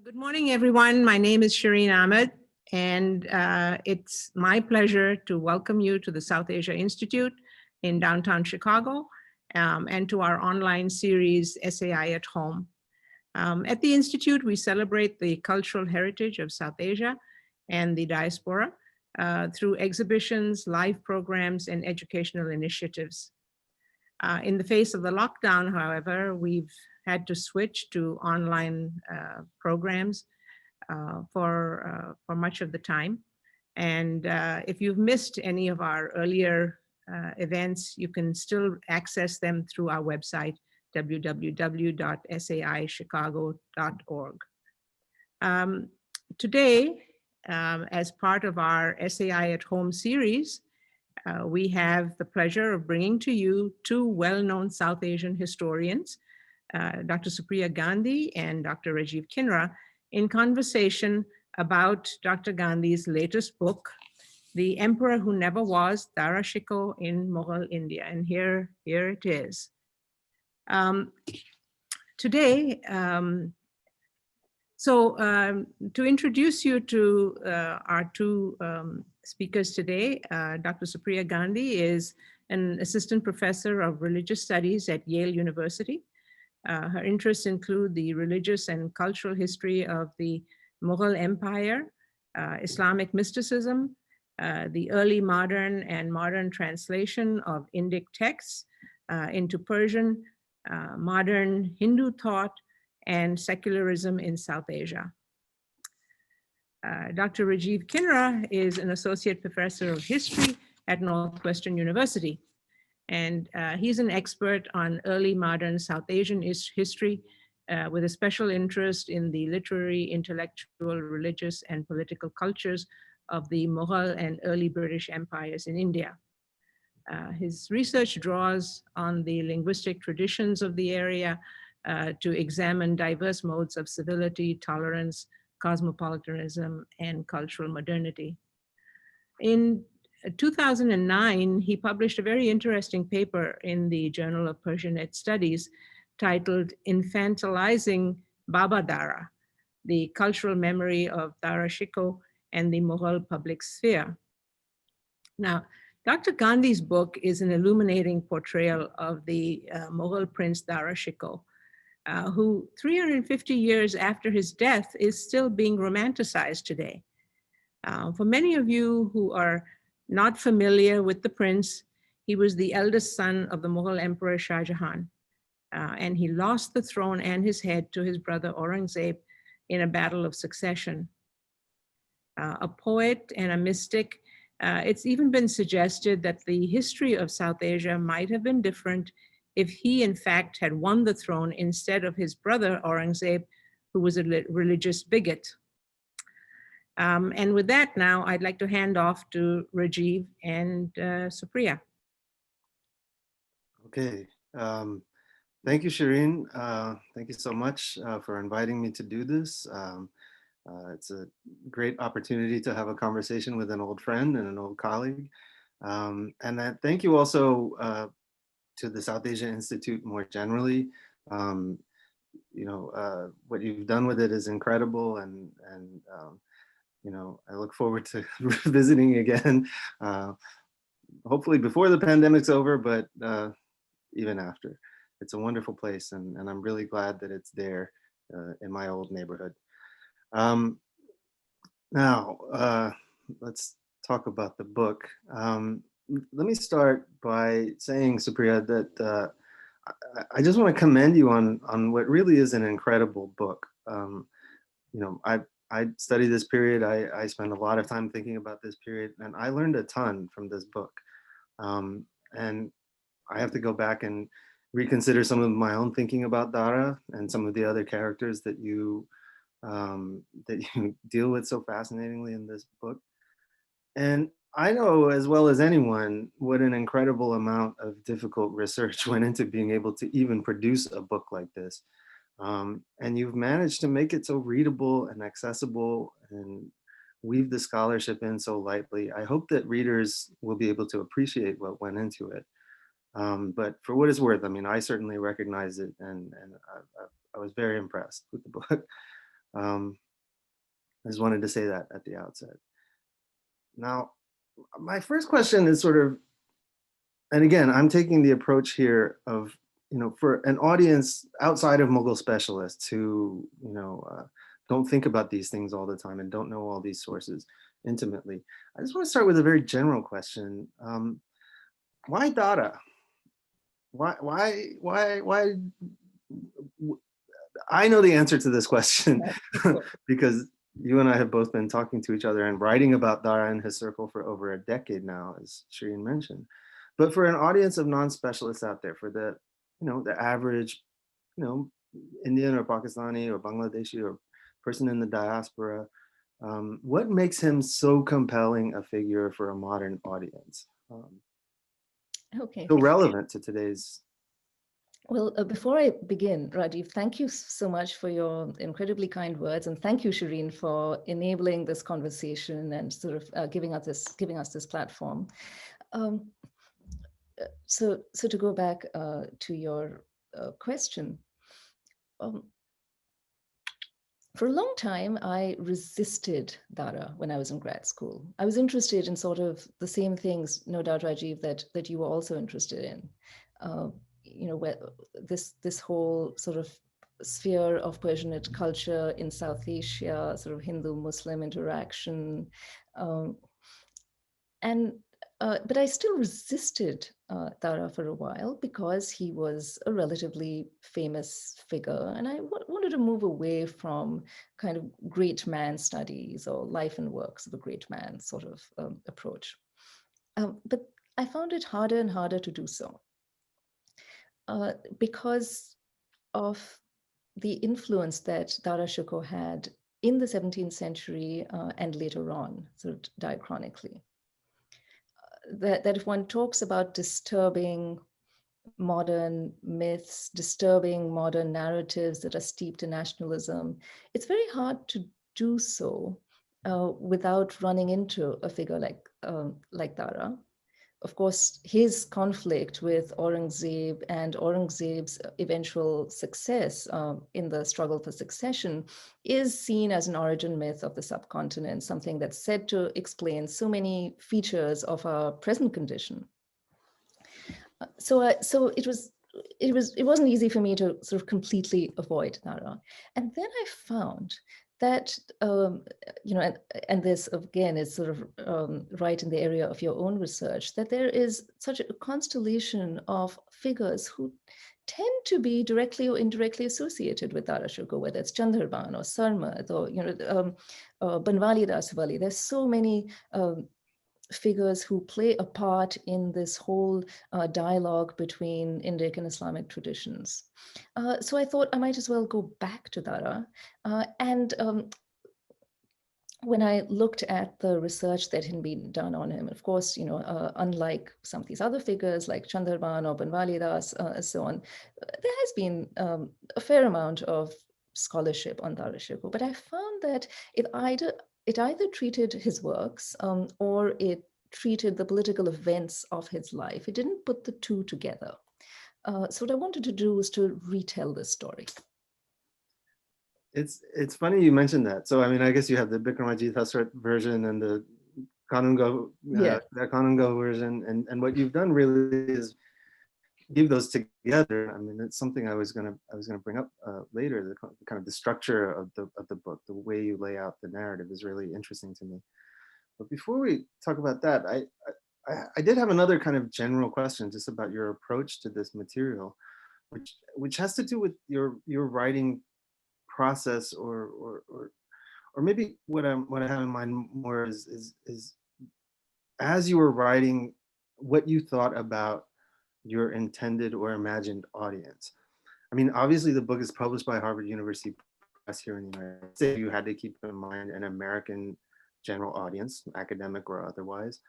Good morning, everyone. My name is Shireen Ahmad, and it's my pleasure to welcome you to the South Asia Institute in downtown Chicago and to our online series, SAI at Home. At the Institute, we celebrate the cultural heritage of South Asia and the diaspora through exhibitions, live programs, and educational initiatives. In the face of the lockdown, however, we've had to switch to online programs for much of the time. And if you've missed any of our earlier events, you can still access them through our website, www.saichicago.org. Today, as part of our SAI at Home series, we have the pleasure of bringing to you two well-known South Asian historians, Dr. Supriya Gandhi and Dr. Rajeev Kinra, in conversation about Dr. Gandhi's latest book, The Emperor Who Never Was, Dara Shukoh in Mughal India. And here it is. Today, to introduce you to our two speakers today, Dr. Supriya Gandhi is an assistant professor of religious studies at Yale University. Her interests include the religious and cultural history of the Mughal Empire, Islamic mysticism, the early modern and modern translation of Indic texts into Persian, modern Hindu thought, and secularism in South Asia. Dr. Rajeev Kinra is an associate professor of history at Northwestern University. And he's an expert on early modern South Asian history with a special interest in the literary, intellectual, religious, and political cultures of the Mughal and early British empires in India. His research draws on the linguistic traditions of the area to examine diverse modes of civility, tolerance, cosmopolitanism, and cultural modernity. In 2009, he published a very interesting paper in the Journal of Persianate Studies titled Infantilizing Baba Dara, the cultural memory of Dara Shukoh and the Mughal public sphere. Now, Dr. Gandhi's book is an illuminating portrayal of the Mughal Prince Dara Shukoh, who 350 years after his death is still being romanticized today. For many of you who are not familiar with the prince, he was the eldest son of the Mughal Emperor Shah Jahan, and he lost the throne and his head to his brother Aurangzeb in a battle of succession. A poet and a mystic, it's even been suggested that the history of South Asia might have been different if he, in fact, had won the throne instead of his brother Aurangzeb, who was a religious bigot. And with that now, I'd like to hand off to Rajeev and Supriya. Okay. Thank you, Shireen. Thank you so much for inviting me to do this. It's a great opportunity to have a conversation with an old friend and an old colleague. And thank you also to the South Asia Institute more generally. What you've done with it is incredible, and I look forward to visiting again, hopefully before the pandemic's over, but even after. It's a wonderful place, and I'm really glad that it's there in my old neighborhood. Now, let's talk about the book. Let me start by saying, Supriya, that I just want to commend you on what really is an incredible book. I studied this period. I spent a lot of time thinking about this period, and I learned a ton from this book. And I have to go back and reconsider some of my own thinking about Dara and some of the other characters that you deal with so fascinatingly in this book. And I know as well as anyone what an incredible amount of difficult research went into being able to even produce a book like this. And you've managed to make it so readable and accessible and weave the scholarship in so lightly. I hope that readers will be able to appreciate what went into it. But for what it's worth, I mean, I certainly recognize it, and I was very impressed with the book. I just wanted to say that at the outset. Now, my first question is sort of, and again, I'm taking the approach here of, for an audience outside of Mughal specialists who, don't think about these things all the time and don't know all these sources intimately. I just want to start with a very general question. Why Dara? Why? I know the answer to this question because you and I have both been talking to each other and writing about Dara and his circle for over a decade now, as Shireen mentioned. But for an audience of non-specialists out there, for the, the average, Indian or Pakistani or Bangladeshi or person in the diaspora, what makes him so compelling a figure for a modern audience? Okay. So relevant to today's. Well, before I begin, Rajeev, thank you so much for your incredibly kind words, and thank you, Shireen, for enabling this conversation and sort of giving us this platform. So to go back to your question, for a long time, I resisted Dara when I was in grad school. I was interested in sort of the same things, no doubt, Rajeev, that you were also interested in. Where this whole sort of sphere of Persianate culture in South Asia, sort of Hindu-Muslim interaction, but I still resisted Dara for a while because he was a relatively famous figure, and I wanted to move away from kind of great man studies or life and works of a great man sort of approach. But I found it harder and harder to do so. Because of the influence that Dara Shukoh had in the 17th century and later on, sort of diachronically. That if one talks about disturbing modern myths, disturbing modern narratives that are steeped in nationalism, it's very hard to do so without running into a figure like Dara. Of course, his conflict with Aurangzeb and Aurangzeb's eventual success in the struggle for succession is seen as an origin myth of the subcontinent, something that's said to explain so many features of our present condition. So it wasn't easy for me to sort of completely avoid Dara. And then I found that, and this again is sort of right in the area of your own research, that there is such a constellation of figures who tend to be directly or indirectly associated with Dara Shukoh, whether it's Chandharban or Sarmat or Banwali Daswali. There's so many figures who play a part in this whole dialogue between Indic and Islamic traditions. So I thought I might as well go back to Dara. When I looked at the research that had been done on him, of course, unlike some of these other figures like Chandharban or Banwali Das and so on, there has been a fair amount of scholarship on Dara Shukoh, but I found that it either treated his works or it treated the political events of his life. It didn't put the two together. So what I wanted to do was to retell this story. It's funny you mentioned that. So I mean, I guess you have the Bikramajit Hasrat version and the Kanungo, the Kanungo version, and what you've done really is give those together. I mean, it's something I was gonna bring up later. The kind of the structure of the book, the way you lay out the narrative is really interesting to me. But before we talk about that, I did have another kind of general question just about your approach to this material, which has to do with your writing process, or maybe what I have in mind more is as you were writing, what you thought about your intended or imagined audience. I mean, obviously the book is published by Harvard University Press here in the United States. You had to keep in mind an American general audience, academic or otherwise.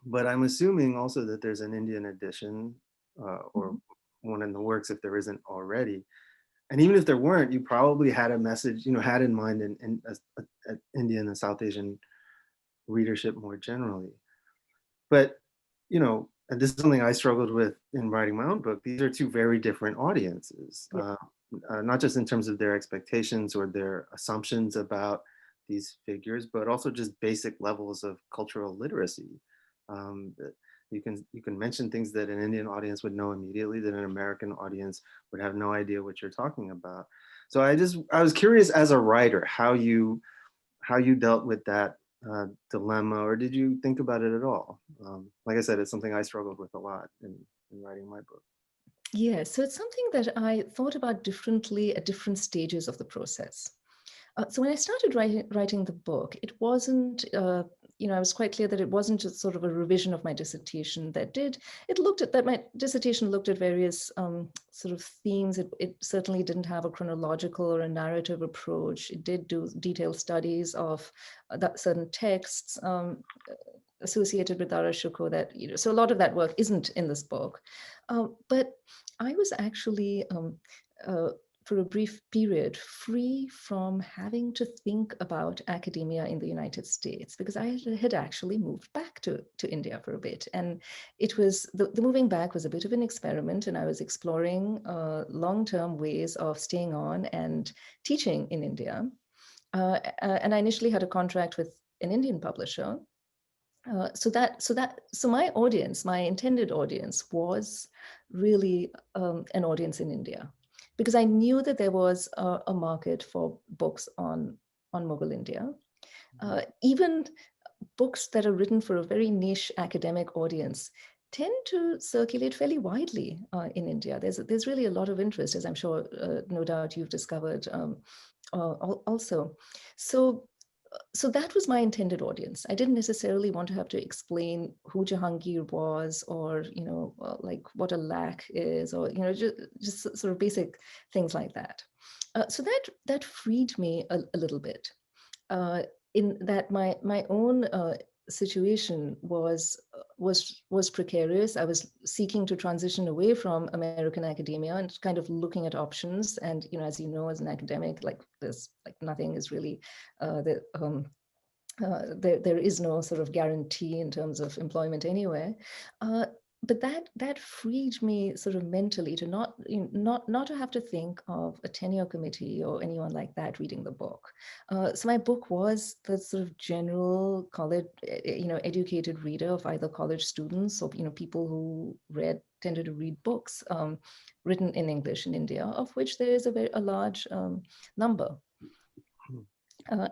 But I'm assuming also that there's an Indian edition or one in the works if there isn't already. And even if there weren't, you probably had a message, had in mind in Indian and South Asian readership more generally. But, and this is something I struggled with in writing my own book. These are two very different audiences. not just in terms of their expectations or their assumptions about these figures, but also just basic levels of cultural literacy. That you can mention things that an Indian audience would know immediately that an American audience would have no idea what you're talking about. So I was curious as a writer how you dealt with that dilemma, or did you think about it at all? Like I said, it's something I struggled with a lot in writing my book. Yeah, so it's something that I thought about differently at different stages of the process. So when I started writing the book, it wasn't, I was quite clear that it wasn't just sort of a revision of my dissertation my dissertation looked at various sort of themes. It certainly didn't have a chronological or a narrative approach. It did do detailed studies of certain texts associated with Dara Shukoh so a lot of that work isn't in this book. But I was actually, for a brief period, free from having to think about academia in the United States, because I had actually moved back to India for a bit. And it was, the moving back was a bit of an experiment, and I was exploring long-term ways of staying on and teaching in India. And I initially had a contract with an Indian publisher. So my audience, my intended audience, was really an audience in India, because I knew that there was a market for books on Mughal India. Even books that are written for a very niche academic audience tend to circulate fairly widely in India. There's really a lot of interest, as I'm sure, no doubt, you've discovered also. So that was my intended audience. I didn't necessarily want to have to explain who Jahangir was, or like what a lakh is, or just sort of basic things like that. So that freed me a little bit. In that my own situation was precarious. I was seeking to transition away from American academia and kind of looking at options. And as you know, as an academic, nothing is really there is no sort of guarantee in terms of employment anywhere. But that freed me sort of mentally to not to have to think of a tenure committee or anyone like that reading the book. So my book was the sort of general college, educated reader of either college students or people who tended to read books written in English in India, of which there is a large number.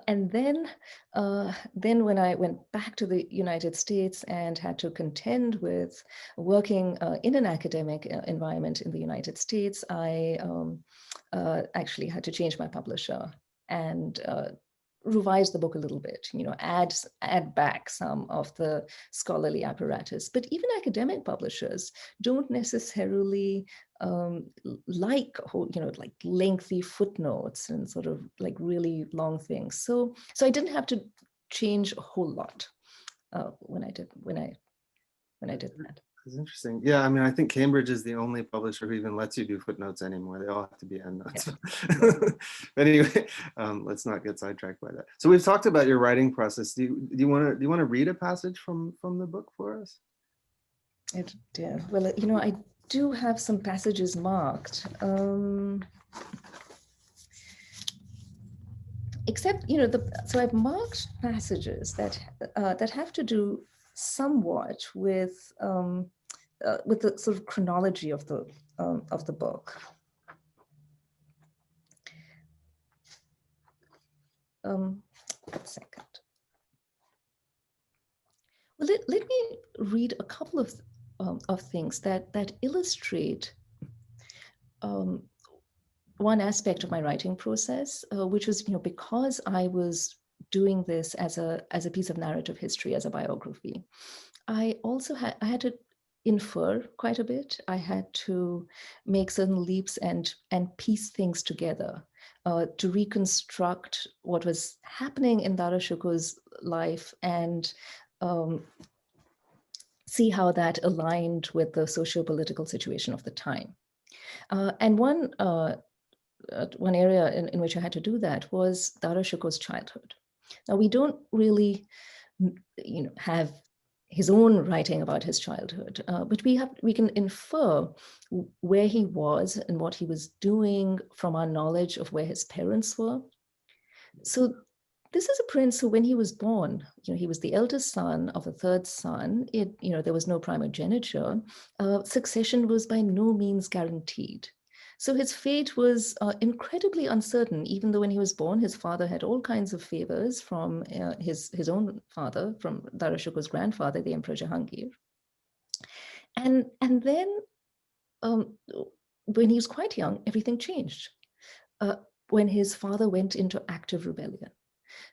And then when I went back to the United States and had to contend with working in an academic environment in the United States, I actually had to change my publisher and revise the book a little bit, add back some of the scholarly apparatus. But even academic publishers don't necessarily like lengthy footnotes and sort of like really long things. So I didn't have to change a whole lot when I did that. It's interesting. Yeah, I mean, I think Cambridge is the only publisher who even lets you do footnotes anymore. They all have to be endnotes. Yeah. But anyway, let's not get sidetracked by that. So we've talked about your writing process. Do you want to read a passage from the book for us? Yeah. Well, I do have some passages marked. Except, so I've marked passages that have to do somewhat with the sort of chronology of the book. One second. Well, let me read a couple of things that illustrate one aspect of my writing process, which was, because I was doing this as a piece of narrative history, as a biography, I also had to infer quite a bit. I had to make certain leaps and piece things together to reconstruct what was happening in Dara Shukoh's life and see how that aligned with the socio-political situation of the time. And one area in which I had to do that was Dara Shukoh's childhood. Now, we don't really, have his own writing about his childhood, but we can infer where he was and what he was doing from our knowledge of where his parents were. So this is a prince who, when he was born, he was the eldest son of a third son. There was no primogeniture. Succession was by no means guaranteed. So his fate was incredibly uncertain, even though when he was born, his father had all kinds of favors from his own father, from Dara Shukoh's grandfather, the Emperor Jahangir. And then when he was quite young, everything changed when his father went into active rebellion.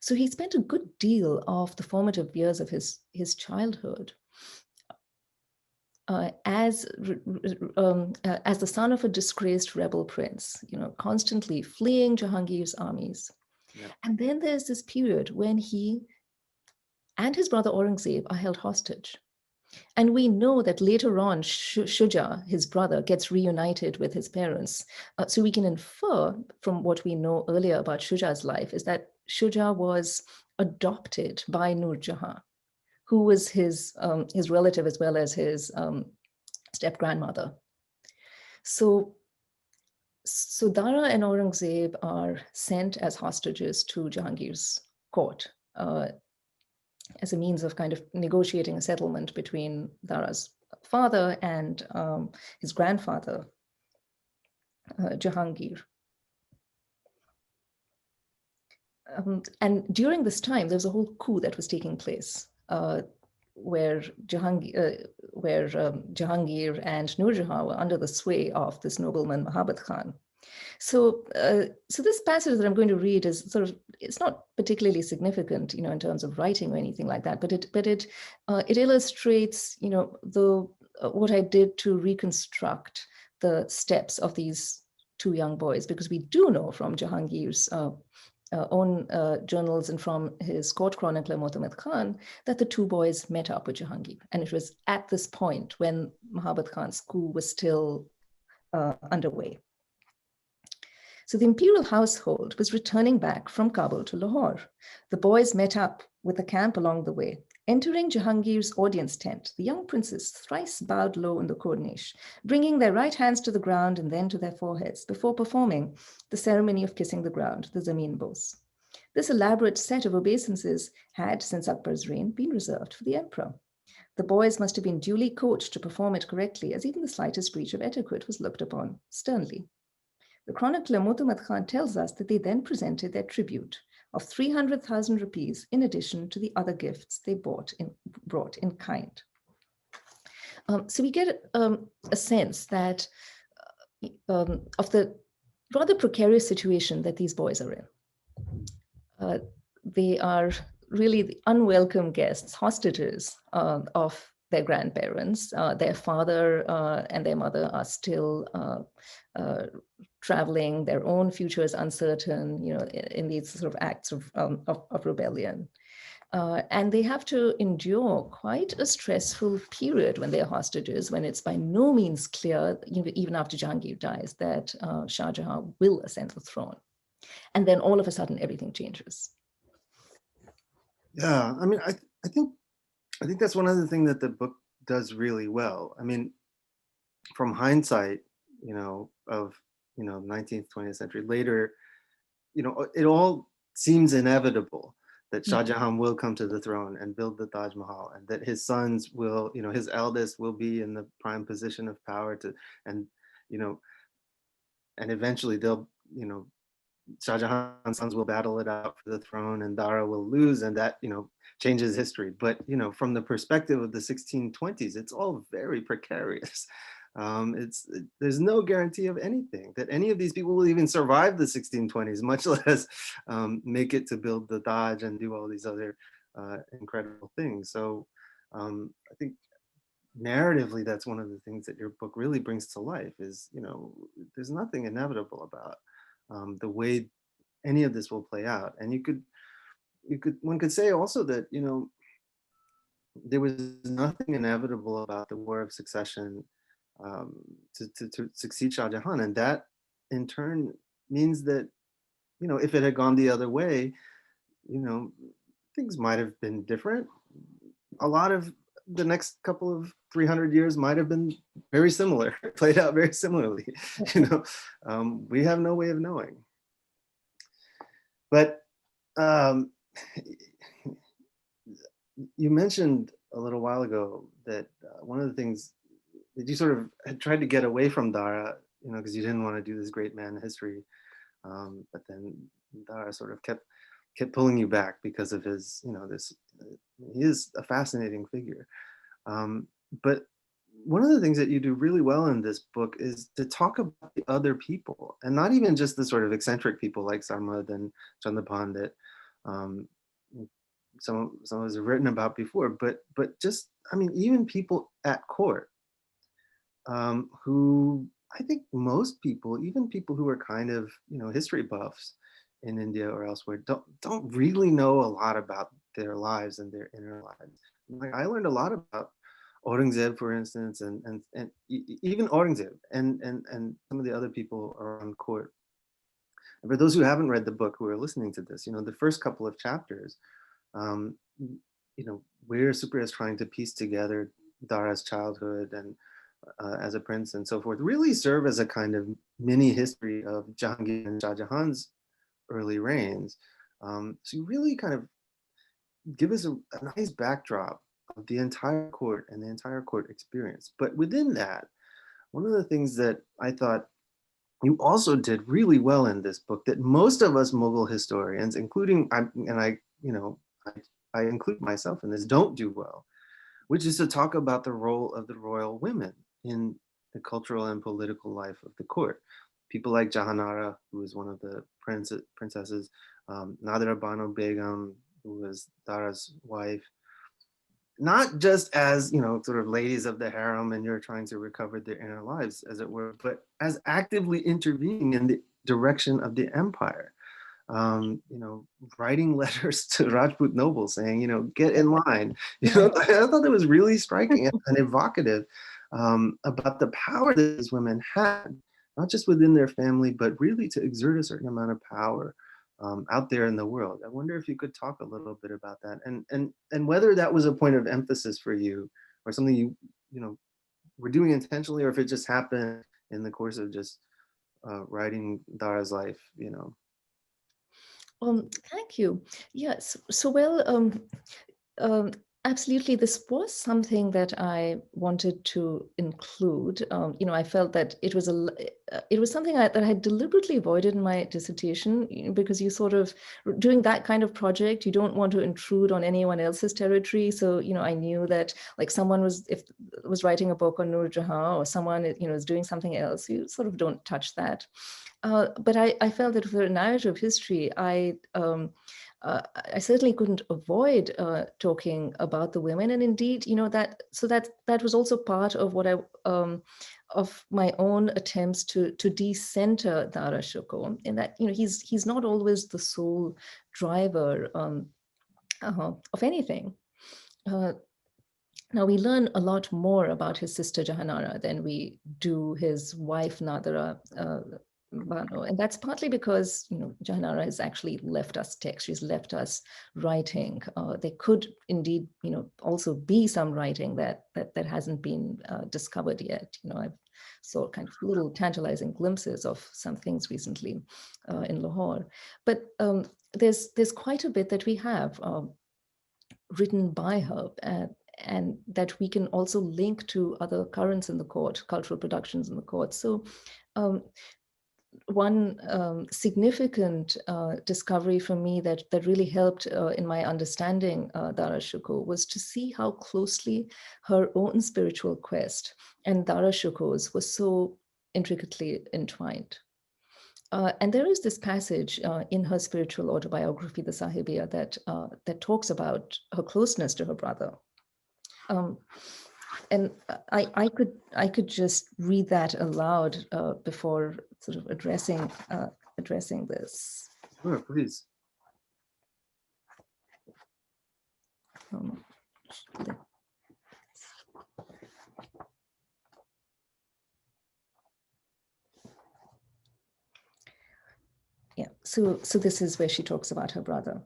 So he spent a good deal of the formative years of his childhood as the son of a disgraced rebel prince, constantly fleeing Jahangir's armies. Yep. And then there's this period when he and his brother Aurangzeb are held hostage. And we know that later on, Shuja, his brother, gets reunited with his parents. So we can infer from what we know earlier about Shuja's life is that Shuja was adopted by Nur Jahan, who was his relative as well as his step-grandmother. So Dara and Aurangzeb are sent as hostages to Jahangir's court as a means of kind of negotiating a settlement between Dara's father and his grandfather, Jahangir. And during this time, there was a whole coup that was taking place where Jahangir and Nur Jahan were under the sway of this nobleman, Mahabat Khan. So this passage that I'm going to read is it's not particularly significant, in terms of writing or anything like that, but it illustrates, what I did to reconstruct the steps of these two young boys, because we do know from Jahangir's own journals and from his court chronicler Motammed Khan that the two boys met up with Jahangir, and it was at this point when Mahabat Khan's coup was still underway. So the imperial household was returning back from Kabul to Lahore. The boys met up with the camp along the way. Entering Jahangir's audience tent, the young princes thrice bowed low in the corniche, bringing their right hands to the ground and then to their foreheads before performing the ceremony of kissing the ground, the Zamin Bos. This elaborate set of obeisances had, since Akbar's reign, been reserved for the emperor. The boys must have been duly coached to perform it correctly, as even the slightest breach of etiquette was looked upon sternly. The chronicler Motammed Khan tells us that they then presented their tribute of 300,000 rupees in addition to the other gifts they brought in kind. So we get a sense that of the rather precarious situation that these boys are in. They are really the unwelcome guests, hostages of their grandparents. Their father and their mother are still traveling. Their own future is uncertain, in these sort of acts of rebellion. And they have to endure quite a stressful period when they're hostages, when it's by no means clear, even after Jahangir dies, that Shah Jahan will ascend the throne. And then all of a sudden, everything changes. Yeah, I mean, I think that's one of the things that the book does really well. I mean, from hindsight, of 19th, 20th century later, it all seems inevitable that Shah Jahan will come to the throne and build the Taj Mahal, and that his sons will, his eldest will be in the prime position of power and eventually they'll, Shah Jahan's sons will battle it out for the throne and Dara will lose, and that, changes history. But, from the perspective of the 1620s, it's all very precarious. There's no guarantee of anything, that any of these people will even survive the 1620s, much less make it to build the Taj and do all these other incredible things. So I think narratively, that's one of the things that your book really brings to life is, there's nothing inevitable about the way any of this will play out. And one could say also that, there was nothing inevitable about the War of Succession to succeed Shah Jahan. And that in turn means that, if it had gone the other way, things might have been different. A lot of the next couple of 300 years might have been very similar, played out very similarly. We have no way of knowing. But you mentioned a little while ago that one of the things that you sort of had tried to get away from Dara, because you didn't want to do this great man history, but then Dara sort of kept pulling you back because of his, he is a fascinating figure. But one of the things that you do really well in this book is to talk about the other people, and not even just the sort of eccentric people like Sarmad and Chandrapal that some of us have written about before, but just, even people at court, who I think most people, even people who are kind of, history buffs in India or elsewhere, don't really know a lot about their lives and their inner lives. Like, I learned a lot about Aurangzeb, for instance, and even Aurangzeb and some of the other people around court. And for those who haven't read the book, who are listening to this, the first couple of chapters, where Supriya is trying to piece together Dara's childhood and as a prince and so forth, really serve as a kind of mini history of Jahangir and Shah Jahan's early reigns. So you really kind of give us a nice backdrop of the entire court and the entire court experience. But within that, one of the things that I thought you also did really well in this book that most of us Mughal historians, including, I include myself in this, don't do well, which is to talk about the role of the royal women in the cultural and political life of the court. People like Jahanara, who was one of the princesses, Nadira Banu Begum, who was Dara's wife, not just as, sort of ladies of the harem and you're trying to recover their inner lives, as it were, but as actively intervening in the direction of the empire. Writing letters to Rajput nobles saying, get in line. I thought that was really striking and evocative about the power that these women had, not just within their family, but really to exert a certain amount of power out there in the world. I wonder if you could talk a little bit about that, and whether that was a point of emphasis for you, or something you were doing intentionally, or if it just happened in the course of just writing Dara's life. Thank you. Yes. So absolutely, this was something that I wanted to include. I felt that it was something that I had deliberately avoided in my dissertation, because you sort of, doing that kind of project, you don't want to intrude on anyone else's territory. So, I knew that like someone was writing a book on Nur Jahan, or someone, is doing something else, you sort of don't touch that. But I felt that for a narrative history, I certainly couldn't avoid talking about the women, and indeed, that was also part of what of my own attempts to decenter Dara Shukoh, in that he's not always the sole driver of anything. Now we learn a lot more about his sister Jahanara than we do his wife Nadira Banu, and that's partly because Jahanara has actually left us text. She's left us writing. There could indeed also be some writing that hasn't been discovered yet. I've saw kind of little tantalizing glimpses of some things recently in Lahore, but there's quite a bit that we have written by her, and that we can also link to other currents in the court, cultural productions in the court. So one significant discovery for me that really helped in my understanding Dara Shukoh was to see how closely her own spiritual quest and Dara Shukoh's was so intricately entwined. And there is this passage in her spiritual autobiography, the Sahibiya, that talks about her closeness to her brother. And I could just read that aloud before sort of addressing this. Sure, please. Yeah, so this is where she talks about her brother.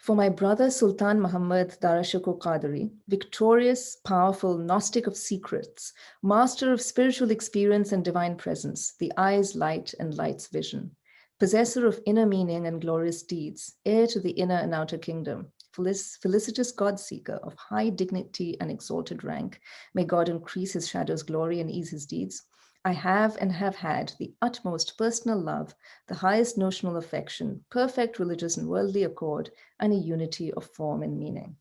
For my brother Sultan Muhammad Dara Shukoh Qadri, victorious, powerful, Gnostic of secrets, master of spiritual experience and divine presence, the eye's light and light's vision, possessor of inner meaning and glorious deeds, heir to the inner and outer kingdom, felicitous God-seeker of high dignity and exalted rank, may God increase his shadow's glory and ease his deeds. I have and have had the utmost personal love, the highest notional affection, perfect religious and worldly accord, and a unity of form and meaning.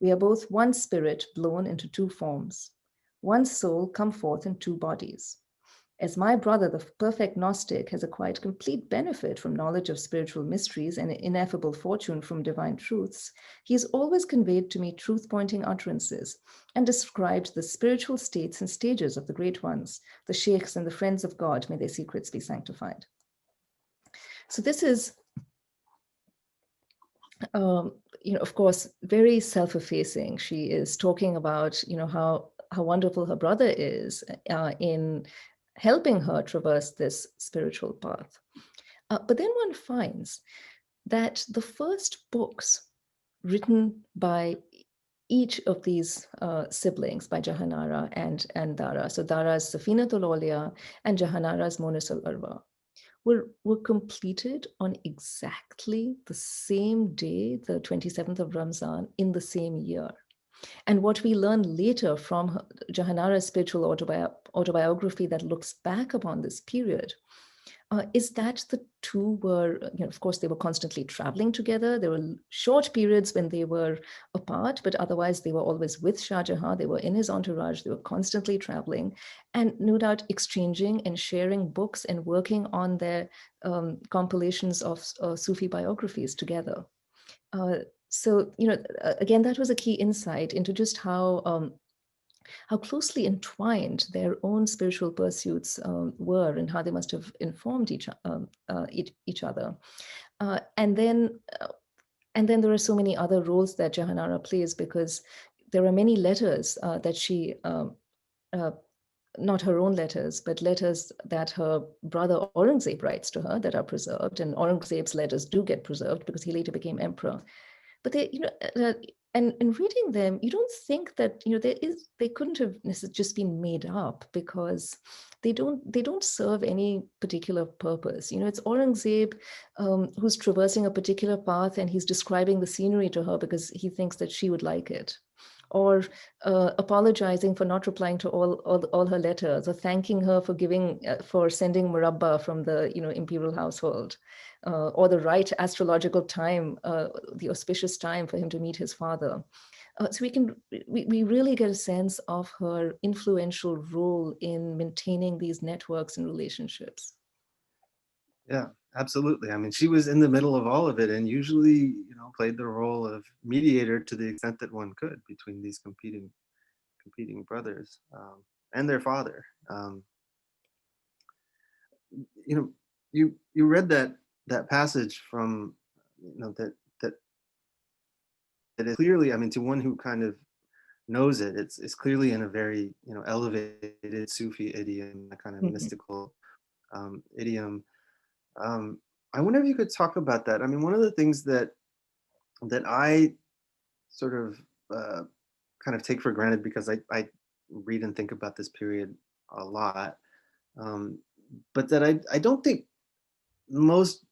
We are both one spirit blown into two forms, one soul come forth in two bodies. As my brother, the perfect Gnostic, has acquired complete benefit from knowledge of spiritual mysteries and ineffable fortune from divine truths, he has always conveyed to me truth-pointing utterances and described the spiritual states and stages of the great ones, the sheikhs and the friends of God, may their secrets be sanctified. So this is, of course, very self-effacing. She is talking about, how wonderful her brother is in helping her traverse this spiritual path. But then one finds that the first books written by each of these siblings, by Jahanara and Dara, so Dara's Safinatul Awliya and Jahanara's Monis al-Arwa, were completed on exactly the same day, the 27th of Ramzan, in the same year. And what we learn later from Jahanara's spiritual autobiography that looks back upon this period is that the two were, of course, they were constantly traveling together. There were short periods when they were apart, but otherwise they were always with Shah Jahan. They were in his entourage. They were constantly traveling and no doubt exchanging and sharing books and working on their compilations of Sufi biographies together. So, again, that was a key insight into just how closely entwined their own spiritual pursuits were and how they must have informed each other. And then there are so many other roles that Jahanara plays, because there are many letters that she, not her own letters, but letters that her brother Aurangzeb writes to her that are preserved. And Aurangzeb's letters do get preserved because he later became emperor. But they, and in reading them, you don't think that they couldn't have necessarily just been made up, because they don't serve any particular purpose. It's Aurangzeb who's traversing a particular path, and he's describing the scenery to her because he thinks that she would like it, or apologizing for not replying to all her letters, or thanking her for sending murabba from the imperial household. Or the right astrological time, the auspicious time for him to meet his father. So we really get a sense of her influential role in maintaining these networks and relationships. Yeah, absolutely. I mean, she was in the middle of all of it, and usually, played the role of mediator to the extent that one could between these competing brothers and their father. You read that passage from, that is clearly, I mean, to one who kind of knows it, it's clearly in a very, elevated Sufi idiom, a kind of mystical idiom. I wonder if you could talk about that. I mean, one of the things that I sort of kind of take for granted, because I read and think about this period a lot, but that I don't think most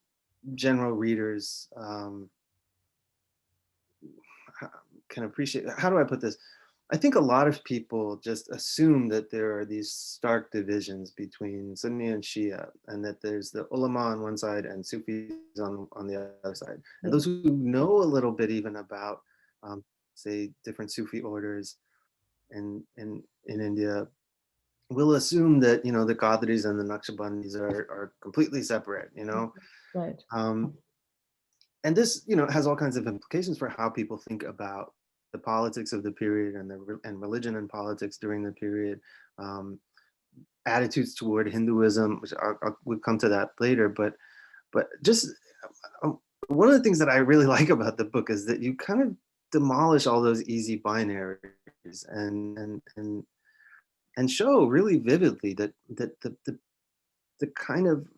general readers can appreciate. How do I put this? I think a lot of people just assume that there are these stark divisions between Sunni and Shia, and that there's the ulama on one side and Sufis on the other side. And those who know a little bit even about, say, different Sufi orders in India, will assume that the Qadris and the Naqshbandis are completely separate. Right. And this, has all kinds of implications for how people think about the politics of the period and religion and politics during the period, attitudes toward Hinduism, which we'll come to that later. But just one of the things that I really like about the book is that you kind of demolish all those easy binaries and show really vividly that the kind of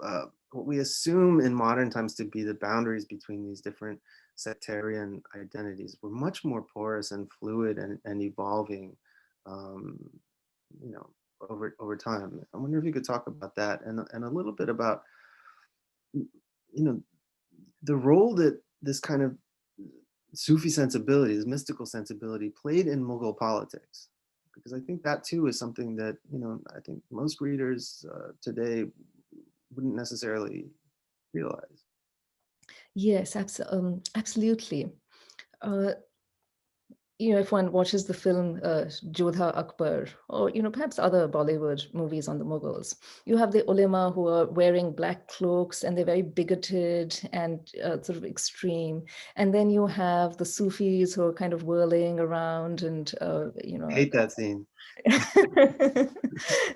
what we assume in modern times to be the boundaries between these different sectarian identities were much more porous and fluid and evolving, you know, over time. I wonder if you could talk about that and a little bit about, you know, the role that this kind of Sufi sensibility, this mystical sensibility, played in Mughal politics, because I think that too is something that, you know, I think most readers today wouldn't necessarily realize. Yes, absolutely. Uh, you know, if one watches the film Jodha Akbar, or, you know, perhaps other Bollywood movies on the Mughals, you have the ulema who are wearing black cloaks and they're very bigoted and sort of extreme. And then you have the Sufis who are kind of whirling around and, you I know, hate that scene.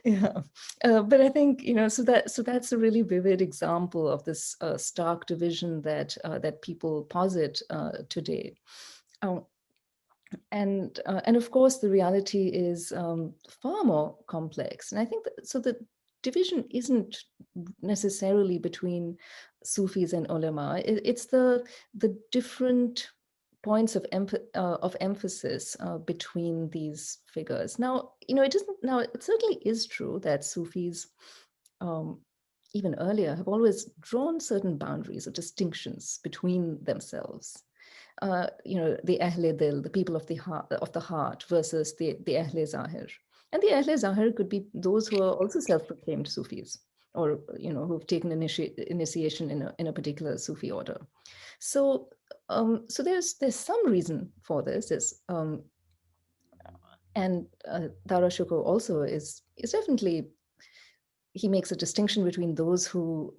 yeah, but I think, you know, so that's a really vivid example of this stark division that that people posit today. Um, and of course, the reality is far more complex. And I think that, so the division isn't necessarily between Sufis and ulama. It's the different points of emphasis between these figures. Now, you know, it isn't. Now, it certainly is true that Sufis, um, even earlier, have always drawn certain boundaries or distinctions between themselves. You know, the Ahle Dil, the people of the heart, versus the Ahle Zahir. And the Ahle Zahir could be those who are also self-proclaimed Sufis, or, you know, who've taken initiation in a particular Sufi order. So, so there's some reason for this. And Dara Shukoh also is definitely, he makes a distinction between those who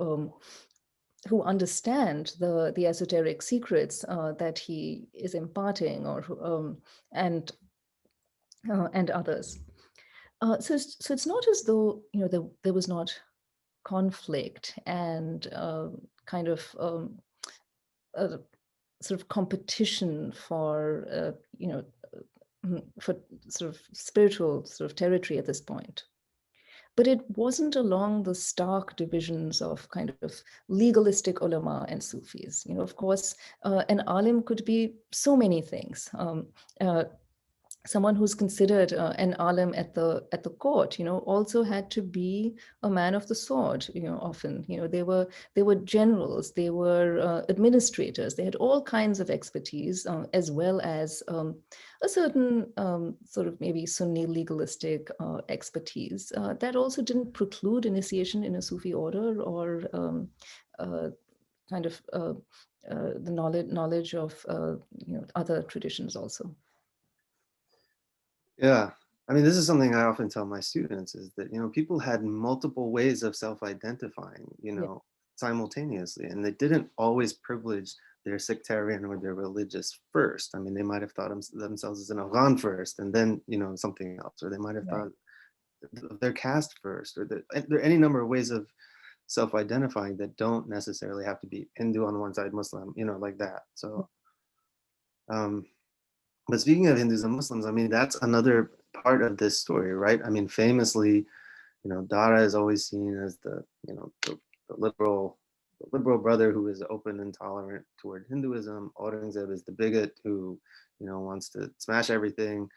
understand the esoteric secrets that he is imparting, or and others. So it's not as though, you know, there was not conflict and kind of a sort of competition for you know, for sort of spiritual sort of territory at this point. But it wasn't along the stark divisions of kind of legalistic ulama and Sufis. You know, of course, an alim could be so many things. Uh, Someone who's considered an alim at the court, you know, also had to be a man of the sword. You know, often, you know, they were generals, they were administrators, they had all kinds of expertise, as well as a certain sort of maybe Sunni legalistic expertise that also didn't preclude initiation in a Sufi order, or kind of the knowledge of you know, other traditions also. Yeah. I mean, this is something I often tell my students, is that, you know, people had multiple ways of self-identifying, you know, simultaneously, and they didn't always privilege their sectarian or their religious first. I mean, they might have thought themselves as an Afghan first and then, you know, something else, or they might have thought of their caste first, or there are any number of ways of self-identifying that don't necessarily have to be Hindu on one side, Muslim, you know, like that. So, but speaking of Hindus and Muslims, I mean, that's another part of this story, right? I mean, famously, you know, Dara is always seen as the, you know, the liberal brother who is open and tolerant toward Hinduism. Aurangzeb is the bigot who, you know, wants to smash everything.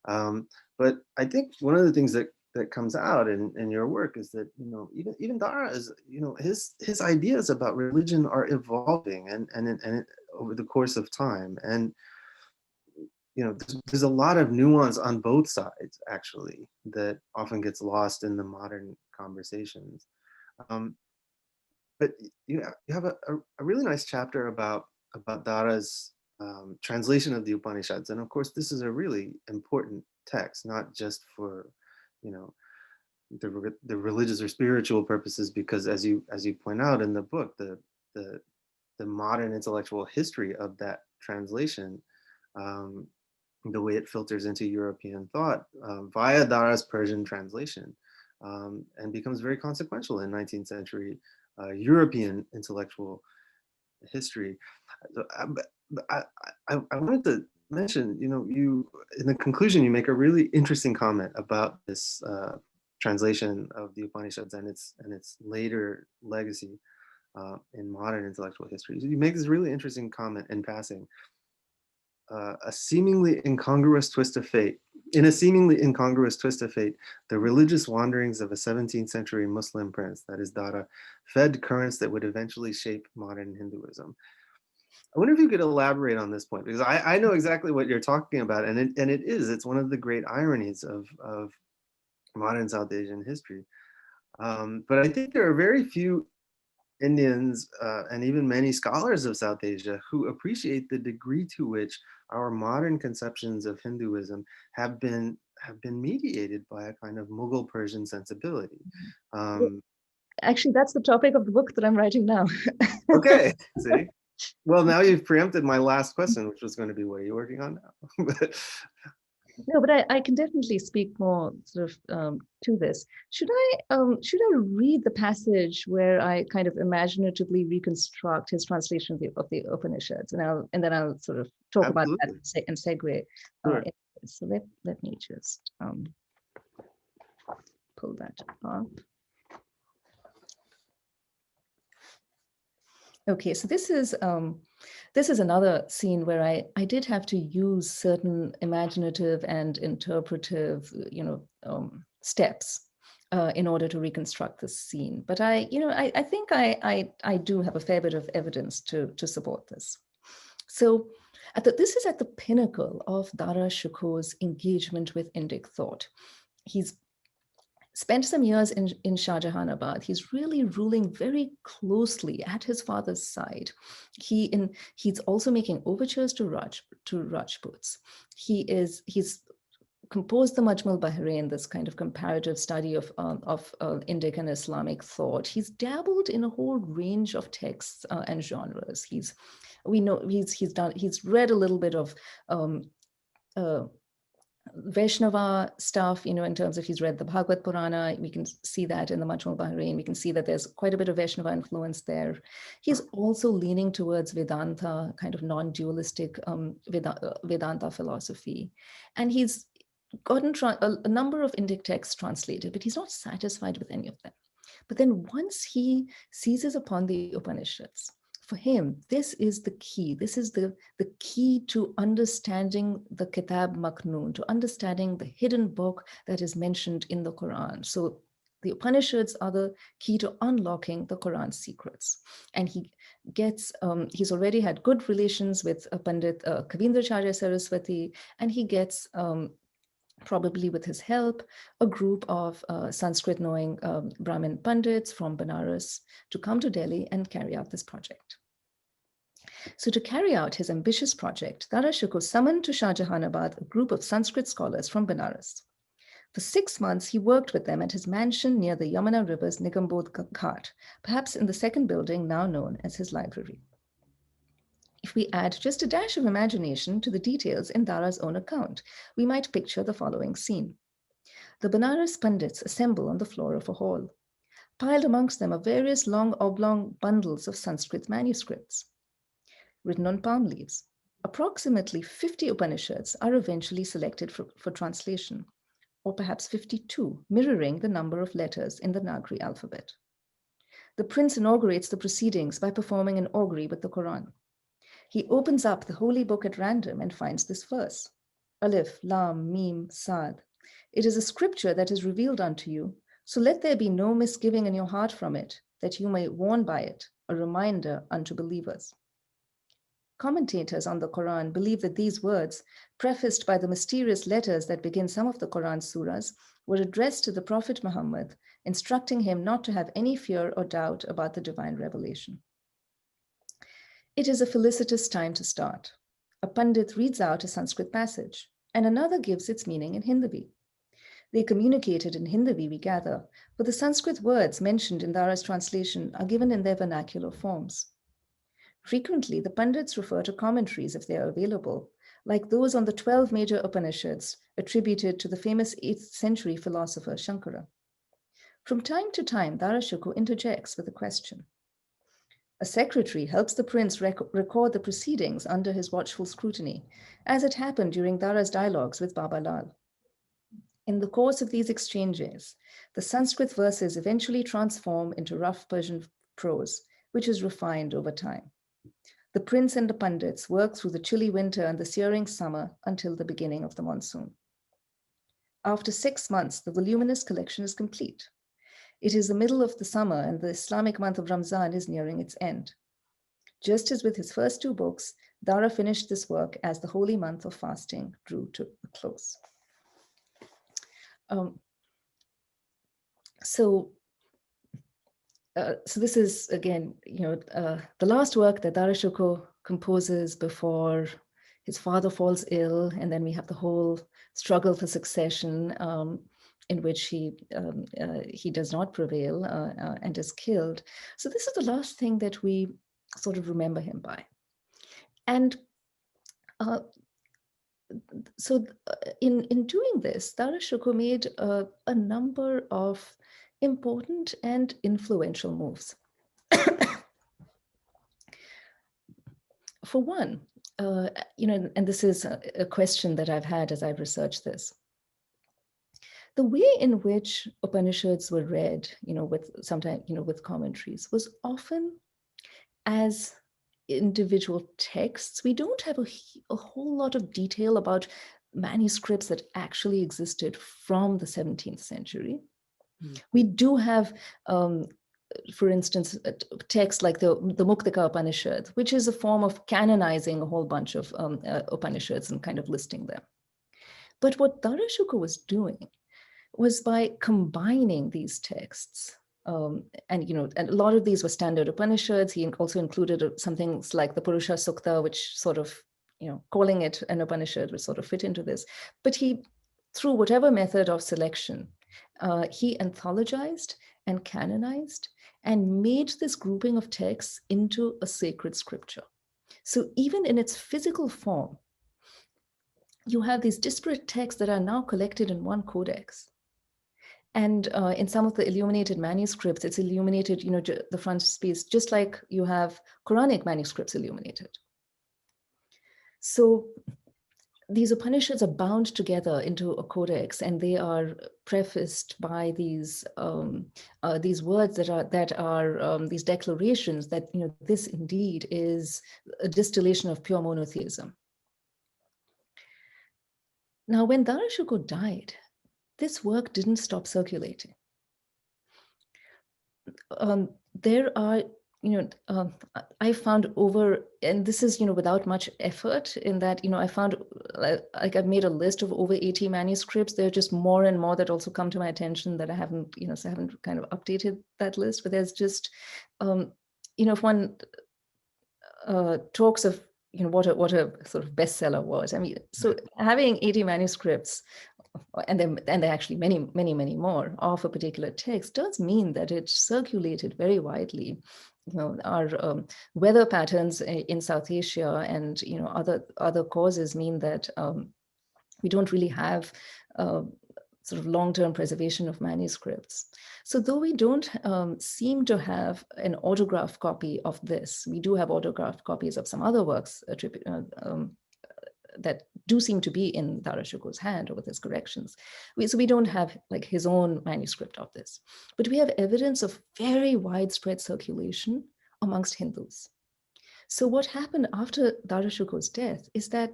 But I think one of the things that comes out in your work is that, you know, even Dara is, you know, his ideas about religion are evolving and over the course of time. And you know, there's a lot of nuance on both sides, actually, that often gets lost in the modern conversations. But you have a really nice chapter about Dara's translation of the Upanishads, and of course, this is a really important text, not just for, you know, the religious or spiritual purposes, because as you point out in the book, the modern intellectual history of that translation. The way it filters into European thought via Dara's Persian translation, and becomes very consequential in 19th century European intellectual history. I wanted to mention, you know, you in the conclusion, you make a really interesting comment about this translation of the Upanishads and its later legacy. in modern intellectual history. So you make this really interesting comment in passing. A seemingly incongruous twist of fate. In a seemingly incongruous twist of fate, the religious wanderings of a 17th century Muslim prince, that is Dara, fed currents that would eventually shape modern Hinduism. I wonder if you could elaborate on this point, because I know exactly what you're talking about, and it's one of the great ironies of modern South Asian history. But I think there are very few Indians and even many scholars of South Asia who appreciate the degree to which our modern conceptions of Hinduism have been mediated by a kind of Mughal Persian sensibility. Actually, that's the topic of the book that I'm writing now. Okay, see? Well, now you've preempted my last question, which was going to be, what are you working on now? No, but I can definitely speak more sort of to this. Should I read the passage where I kind of imaginatively reconstruct his translation of the Upanishads, and then I'll sort of talk about that and segue. Sure. So let me just pull that up. Okay, so this is another scene where I did have to use certain imaginative and interpretive, steps in order to reconstruct this scene. But I think I do have a fair bit of evidence to support this. So this is at the pinnacle of Dara Shukoh's engagement with Indic thought. He's spent some years in Shah Jahanabad. He's really ruling very closely at his father's side. He's also making overtures to Rajputs. He's composed the Majmul Bahrain, this kind of comparative study of Indic and Islamic thought. He's dabbled in a whole range of texts and genres. He's read a little bit of Vaishnava stuff, in terms of he's read the Bhagavad Purana. We can see that in the Majmul Bahrain. We can see that there's quite a bit of Vaishnava influence there. He's also leaning towards Vedanta, kind of non-dualistic Vedanta philosophy. And he's gotten a number of Indic texts translated, but he's not satisfied with any of them. But then once he seizes upon the Upanishads, for him, this is the key. This is the key to understanding the Kitab Maknoon, to understanding the hidden book that is mentioned in the Quran. So the Upanishads are the key to unlocking the Quran's secrets. And he's already had good relations with Pandit Kavindracharya Saraswati, and he gets, probably with his help, a group of Sanskrit-knowing Brahmin Pandits from Benares to come to Delhi and carry out this project. So to carry out his ambitious project, Dara Shukoh summoned to Shah Jahanabad a group of Sanskrit scholars from Benares. For 6 months, he worked with them at his mansion near the Yamuna River's Nigambodh Ghat, perhaps in the second building now known as his library. If we add just a dash of imagination to the details in Dara's own account, we might picture the following scene. The Benares Pandits assemble on the floor of a hall. Piled amongst them are various long oblong bundles of Sanskrit manuscripts, written on palm leaves. Approximately 50 Upanishads are eventually selected for translation, or perhaps 52, mirroring the number of letters in the Nagri alphabet. The prince inaugurates the proceedings by performing an augury with the Quran. He opens up the holy book at random and finds this verse, Alif, Lam, Mim, Sad. It is a scripture that is revealed unto you, so let there be no misgiving in your heart from it, that you may warn by it, a reminder unto believers. Commentators on the Quran believe that these words, prefaced by the mysterious letters that begin some of the Quran surahs, were addressed to the Prophet Muhammad, instructing him not to have any fear or doubt about the divine revelation. It is a felicitous time to start. A Pandit reads out a Sanskrit passage, and another gives its meaning in Hindavi. They communicated in Hindavi, we gather, but the Sanskrit words mentioned in Dara's translation are given in their vernacular forms. Frequently, the Pandits refer to commentaries if they are available, like those on the 12 major Upanishads attributed to the famous 8th century philosopher Shankara. From time to time, Dara Shukoh interjects with a question. A secretary helps the prince record the proceedings under his watchful scrutiny, as it happened during Dara's dialogues with Baba Lal. In the course of these exchanges, the Sanskrit verses eventually transform into rough Persian prose, which is refined over time. The prince and the pandits work through the chilly winter and the searing summer until the beginning of the monsoon. After 6 months, the voluminous collection is complete. It is the middle of the summer and the Islamic month of Ramzan is nearing its end. Just as with his first 2 books, Dara finished this work as the holy month of fasting drew to a close. So this is, again, the last work that Dara Shukoh composes before his father falls ill, and then we have the whole struggle for succession in which he does not prevail and is killed. So this is the last thing that we sort of remember him by. And so in doing this, Dara Shukoh made a number of important and influential moves. For one, and this is a question that I've had as I've researched this. The way in which Upanishads were read, with commentaries, was often as individual texts. We don't have a whole lot of detail about manuscripts that actually existed from the 17th century. We do have, for instance, texts like the Muktaka Upanishad, which is a form of canonizing a whole bunch of Upanishads and kind of listing them. But what Dara Shukoh was doing was by combining these texts, and a lot of these were standard Upanishads. He also included some things like the Purusha Sukta, which sort of, calling it an Upanishad would sort of fit into this. But he, through whatever method of selection, he anthologized and canonized and made this grouping of texts into a sacred scripture. So even in its physical form, you have these disparate texts that are now collected in one codex. And in some of the illuminated manuscripts, it's illuminated, the frontispiece, just like you have Quranic manuscripts illuminated. So these Upanishads are bound together into a codex, and they are prefaced by these words that are these declarations that this indeed is a distillation of pure monotheism. Now, when Dara Shukoh died, this work didn't stop circulating. There are, I found over, and this is, without much effort, in that, I found, like I've made a list of over 80 manuscripts. There are just more and more that also come to my attention that I haven't, so I haven't kind of updated that list. But there's just, if one talks of, what a sort of bestseller was. I mean, so having 80 manuscripts, and there are actually many, many, many more of a particular text, does mean that it circulated very widely. Our weather patterns in South Asia and other causes mean that we don't really have sort of long-term preservation of manuscripts. So though we don't seem to have an autographed copy of this, we do have autographed copies of some other works that do seem to be in Dara Shukoh's hand or with his corrections. So we don't have like his own manuscript of this, but we have evidence of very widespread circulation amongst Hindus. So what happened after Dara Shukoh's death is that,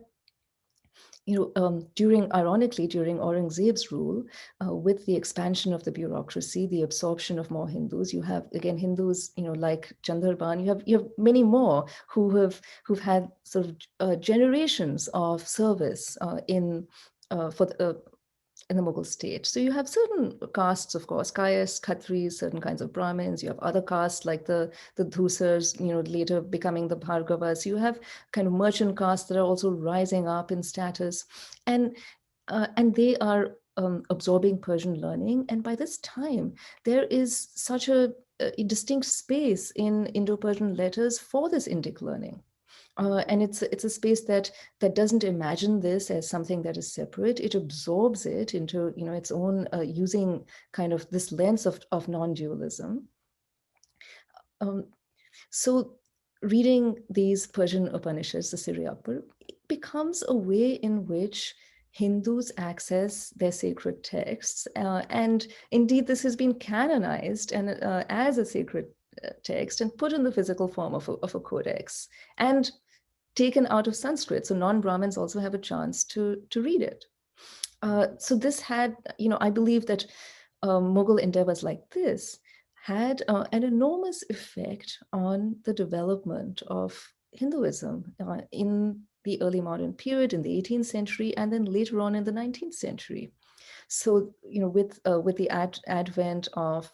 ironically, during Aurangzeb's rule, with the expansion of the bureaucracy, the absorption of more Hindus, you have, again, Hindus, like Chandraban, you have many more who've had sort of generations of service in the Mughal state. So you have certain castes, of course, Kayas, Khatris, certain kinds of Brahmins. You have other castes like the Dhusars, later becoming the Bhargavas. You have kind of merchant castes that are also rising up in status, and they are absorbing Persian learning. And by this time, there is such a distinct space in Indo-Persian letters for this Indic learning. And it's a space that doesn't imagine this as something that is separate. It absorbs it into its own, using kind of this lens of non-dualism. So reading these Persian Upanishads, the Siri-Akbar, becomes a way in which Hindus access their sacred texts. And indeed, this has been canonized and as a sacred text and put in the physical form of a codex and taken out of Sanskrit. So non-Brahmins also have a chance to read it. So this had, I believe that Mughal endeavors like this had an enormous effect on the development of Hinduism in the early modern period, in the 18th century, and then later on in the 19th century. So, with the advent of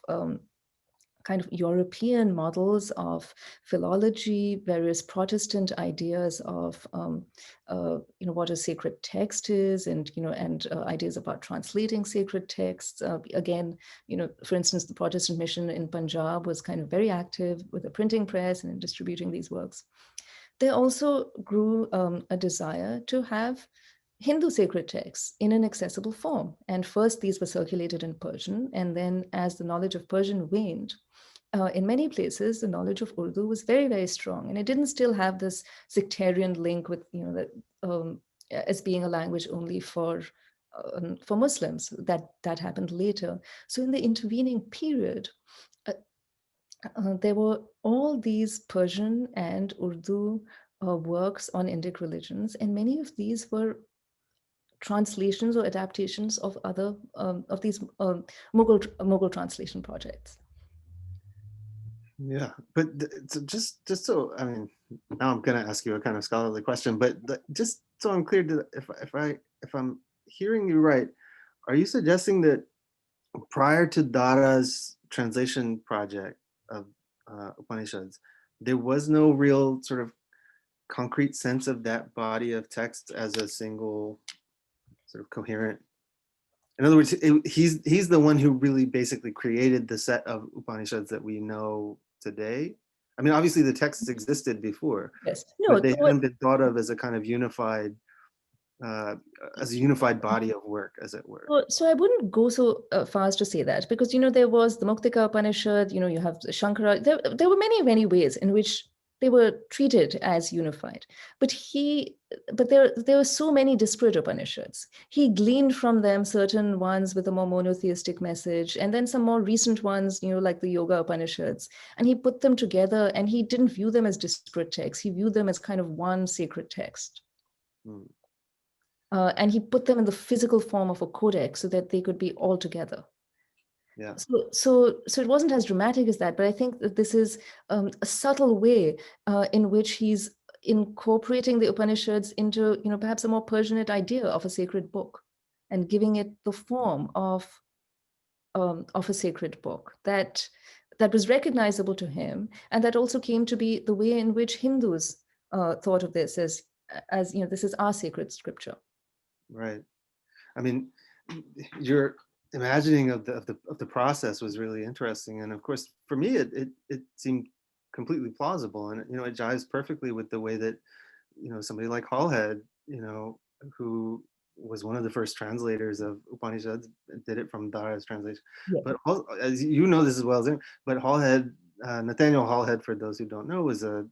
kind of European models of philology, various Protestant ideas of what a sacred text is, and ideas about translating sacred texts. Again, for instance, the Protestant mission in Punjab was kind of very active with a printing press and in distributing these works. There also grew a desire to have Hindu sacred texts in an accessible form. And first, these were circulated in Persian. And then, as the knowledge of Persian waned, in many places, the knowledge of Urdu was very, very strong. And it didn't still have this sectarian link with, as being a language only for Muslims. That happened later. So in the intervening period, there were all these Persian and Urdu works on Indic religions, and many of these were translations or adaptations of other of these Mughal translation projects. Yeah, but so just so, I mean, now I'm going to ask you a kind of scholarly question, but just so I'm clear, if I'm hearing you right, are you suggesting that prior to Dara's translation project of Upanishads, there was no real sort of concrete sense of that body of text as a single sort of coherent? In other words, he's the one who really basically created the set of Upanishads that we know today. I mean, obviously the texts existed before, yes, but they hadn't been thought of as a kind of unified, as a unified body of work, as it were. So I wouldn't go so far as to say that, because there was the Muktika Upanishad, you have Shankara. There were many ways in which they were treated as unified. But there were so many disparate Upanishads. He gleaned from them certain ones with a more monotheistic message, and then some more recent ones, like the Yoga Upanishads. And he put them together, and he didn't view them as disparate texts. He viewed them as kind of one sacred text. And he put them in the physical form of a codex so that they could be all together. Yeah. So it wasn't as dramatic as that, but I think that this is a subtle way in which he's incorporating the Upanishads into, perhaps a more Persianate idea of a sacred book, and giving it the form of a sacred book that was recognizable to him, and that also came to be the way in which Hindus thought of this as this is our sacred scripture. Right. I mean, your imagining of the process was really interesting, and of course, for me, it seemed completely plausible, and it jives perfectly with the way that somebody like Hallhead, who was one of the first translators of Upanishads, did it from Dara's translation. Yeah. But as you know this as well as him, but Hallhead, Nathaniel Hallhead, for those who don't know, was a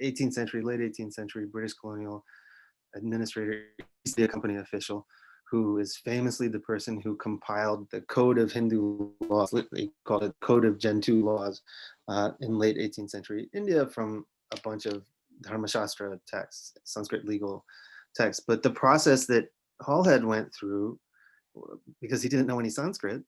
late 18th century British colonial administrator, East India Company official, who is famously the person who compiled the Code of Hindu Laws, they called it Code of Gentoo Laws, in late 18th century India, from a bunch of Dharmashastra texts, Sanskrit legal texts. But the process that Hallhead went through, because he didn't know any Sanskrit,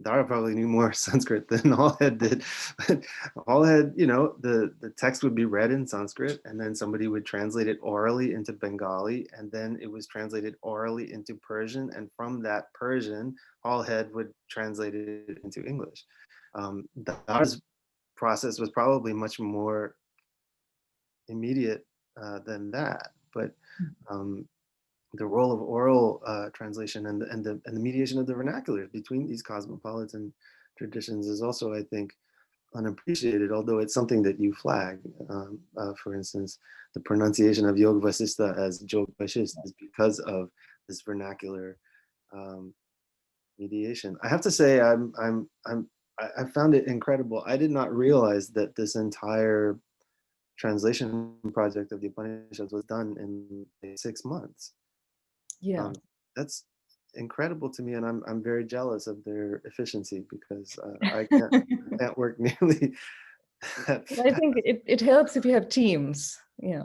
Dara probably knew more Sanskrit than Hallhead did. But Hallhead, the text would be read in Sanskrit, and then somebody would translate it orally into Bengali, and then it was translated orally into Persian, and from that Persian, Hallhead would translate it into English. Dara's process was probably much more immediate than that, but the role of oral translation and the mediation of the vernaculars between these cosmopolitan traditions is also, I think, unappreciated, although it's something that you flag. For instance, the pronunciation of Yog Vasista as Jog Vashist is because of this vernacular mediation. I have to say, I found it incredible. I did not realize that this entire translation project of the Upanishads was done in 6 months. Yeah, that's incredible to me, and I'm very jealous of their efficiency because I can't work nearly that I fast. think it helps if you have teams. Yeah,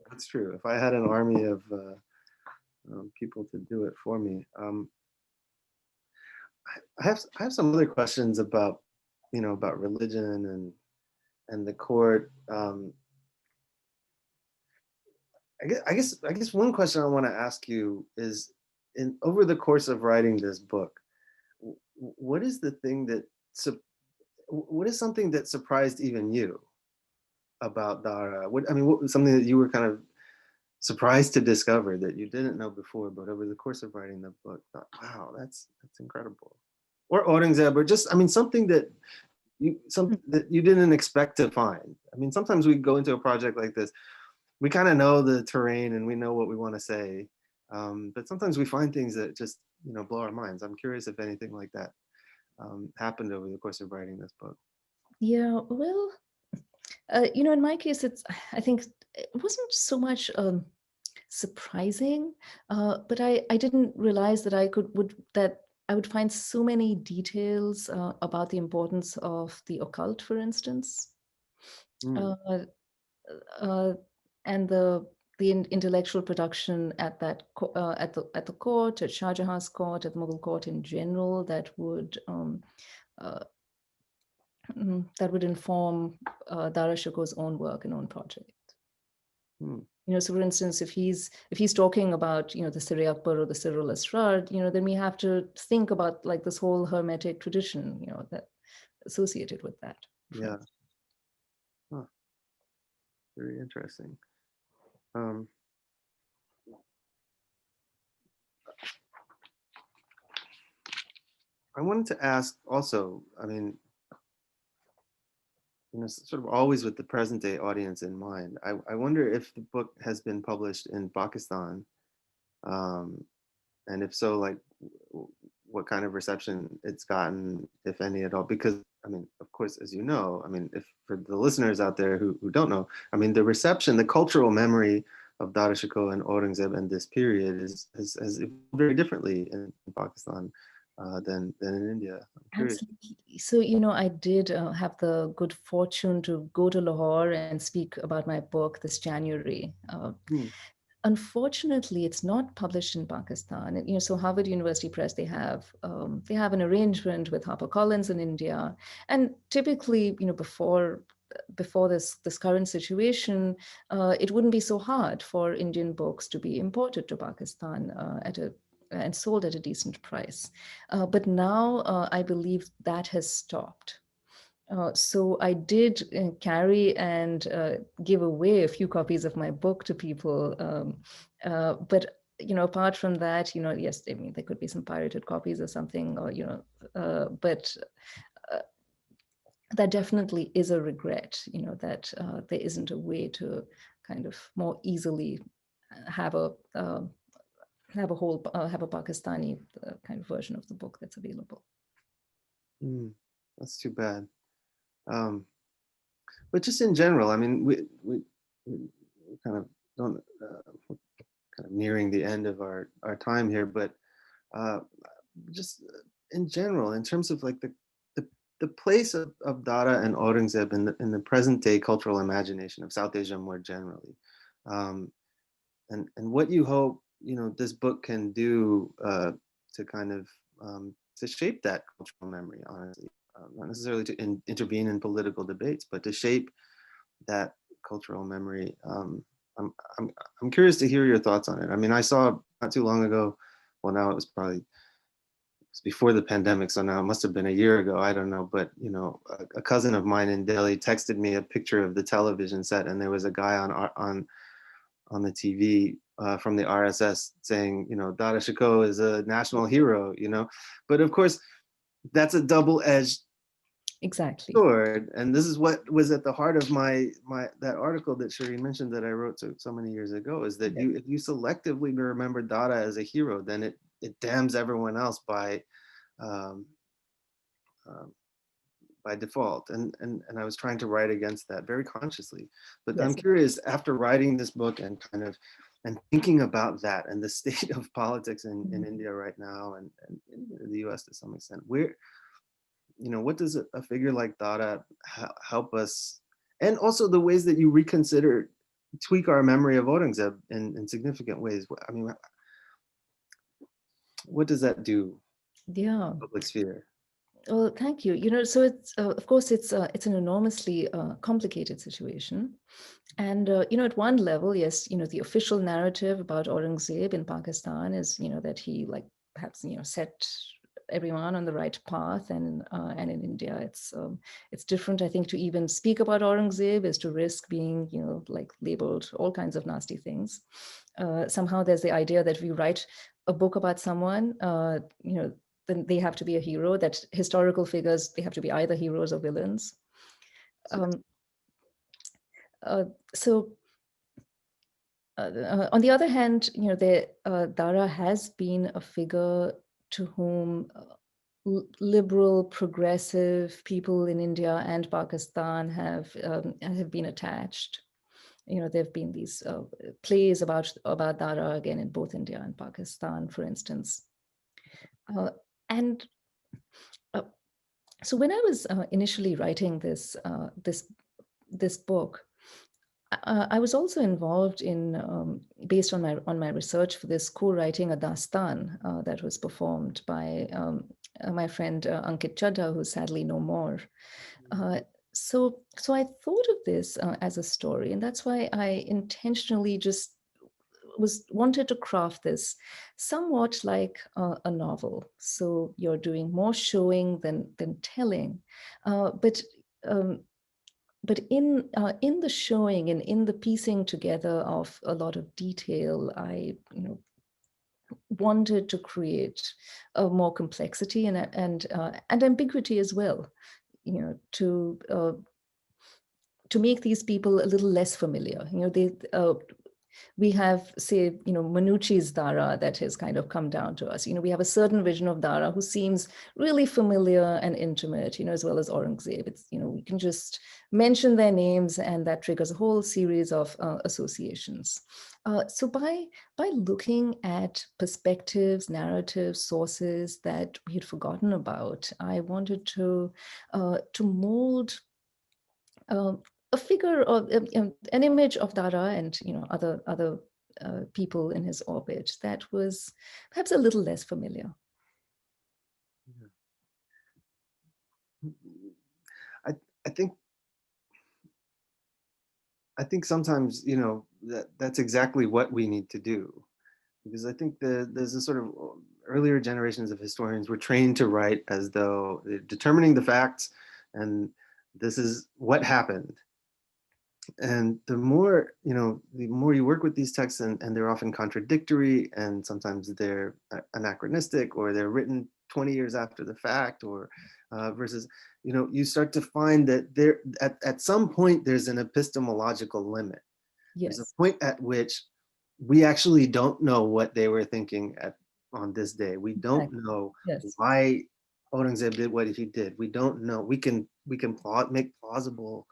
that's true. If I had an army of people to do it for me. I have some other questions about, about religion and the court. I guess one question I want to ask you is, in over the course of writing this book, what is the thing that what is something that surprised even you about Dara? What was something that you were kind of surprised to discover that you didn't know before, but over the course of writing the book, thought, wow, that's incredible. Or Aurangzeb, or just, something that you didn't expect to find. Sometimes we go into a project like this, we kind of know the terrain and we know what we want to say, but sometimes we find things that just blow our minds. I'm curious if anything like that happened over the course of writing this book. Yeah, well, in my case, I think it wasn't so much surprising, but I didn't realize that I would find so many details about the importance of the occult, for instance, Mm. uh, and the intellectual production at at the court, at Shah Jahan's court, at the Mughal court in general, uh, that would inform Dara Shukoh's own work and own project. Mm. So for instance, if he's talking about, the heir-apparent or the Sirul Asrar, then we have to think about like this whole hermetic tradition, that associated with that. Yeah. Huh. Very interesting. Um, I wanted to ask also, sort of always with the present day audience in mind, I wonder if the book has been published in Pakistan, and if so, like what kind of reception it's gotten, if any at all. Because, of course, as you know, if for the listeners out there who don't know, the reception, the cultural memory of Dara Shukoh and Aurangzeb and this period has evolved very differently in Pakistan than in India. I'm curious. Absolutely. So, I did have the good fortune to go to Lahore and speak about my book this January. Hmm. Unfortunately, it's not published in Pakistan. And, so Harvard University Press, they have an arrangement with HarperCollins in India, and typically, before this current situation, it wouldn't be so hard for Indian books to be imported to Pakistan and sold at a decent price. But now I believe that has stopped. So I did carry and give away a few copies of my book to people. But apart from that, yes, there could be some pirated copies or something, or but that definitely is a regret. That there isn't a way to kind of more easily have a have a Pakistani kind of version of the book that's available. That's too bad. But just in general, we kind of don't kind of nearing the end of our time here, but just in general, in terms of like the place of Dara and Aurangzeb in the present day cultural imagination of South Asia more generally, and what you hope this book can do to kind of to shape that cultural memory, honestly, not necessarily to intervene in political debates, but to shape that cultural memory. I'm curious to hear your thoughts on it. I saw not too long ago, well, now it was before the pandemic, so now it must have been a year ago, I don't know, but a cousin of mine in Delhi texted me a picture of the television set, and there was a guy on the TV from the RSS saying, Dara Shukoh is a national hero, but of course that's a double-edged Exactly. sword, and this is what was at the heart of my that article that Shireen mentioned that I wrote so many years ago, is that if you selectively remember Dara as a hero, then it damns everyone else by default, and I was trying to write against that very consciously. But I'm curious, after writing this book and kind of and thinking about that and the state of politics in India right now, and in the US to some extent, where, what does a figure like Dara help us, and also the ways that you reconsider, tweak our memory of Aurangzeb in significant ways? I mean, what does that do? Yeah. Public sphere. Well, thank you. So it's of course it's an enormously complicated situation, and at one level, yes, the official narrative about Aurangzeb in Pakistan is that he perhaps set everyone on the right path, and in India it's different. I think to even speak about Aurangzeb is to risk being labeled all kinds of nasty things. Somehow there's the idea that if you write a book about someone, then they have to be a hero, that historical figures, they have to be either heroes or villains. So on the other hand, Dara has been a figure to whom liberal, progressive people in India and Pakistan have been attached. There have been these plays about Dara, again, in both India and Pakistan, for instance. And so when I was initially writing this book, I was also involved in, based on my research for this, co-writing a dastan that was performed by my friend Ankit Chadha, who's sadly no more. So I thought of this as a story, and that's why I intentionally just wanted to craft this somewhat like a novel. So you're doing more showing than telling, but in the showing and in the piecing together of a lot of detail, I wanted to create more complexity and ambiguity as well, to make these people a little less familiar. We have, say, Manucci's Dara that has kind of come down to us. We have a certain vision of Dara who seems really familiar and intimate, as well as Aurangzeb. It's, we can just mention their names and that triggers a whole series of associations. So by looking at perspectives, narratives, sources that we had forgotten about, I wanted to mold a figure of an image of Dara and other people in his orbit that was perhaps a little less familiar. I think sometimes that's exactly what we need to do, because I think there's a sort of earlier generations of historians were trained to write as though they're determining the facts and this is what happened. And the more you work with these texts, and they're often contradictory, and sometimes they're anachronistic, or they're written 20 years after the fact, or versus, you start to find that there at some point there's an epistemological limit. Yes. There's a point at which we actually don't know what they were thinking on this day. We don't know why Aurangzeb did what he did. We don't know. We can make plausible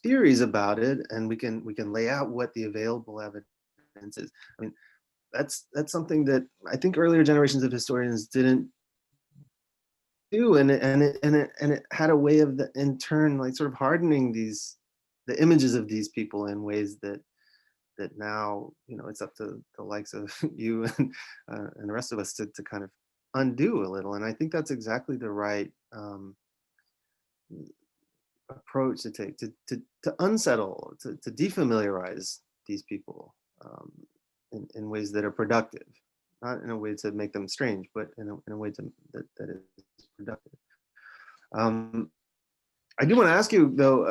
theories about it, and we can lay out what the available evidence is. I mean, that's something that I think earlier generations of historians didn't do, and it had a way of in turn sort of hardening the images of these people in ways that now it's up to the likes of you and the rest of us to kind of undo a little. And I think that's exactly the right approach to take, to unsettle, to defamiliarize these people in ways that are productive, not in a way to make them strange, but in a way that is productive. I do want to ask you though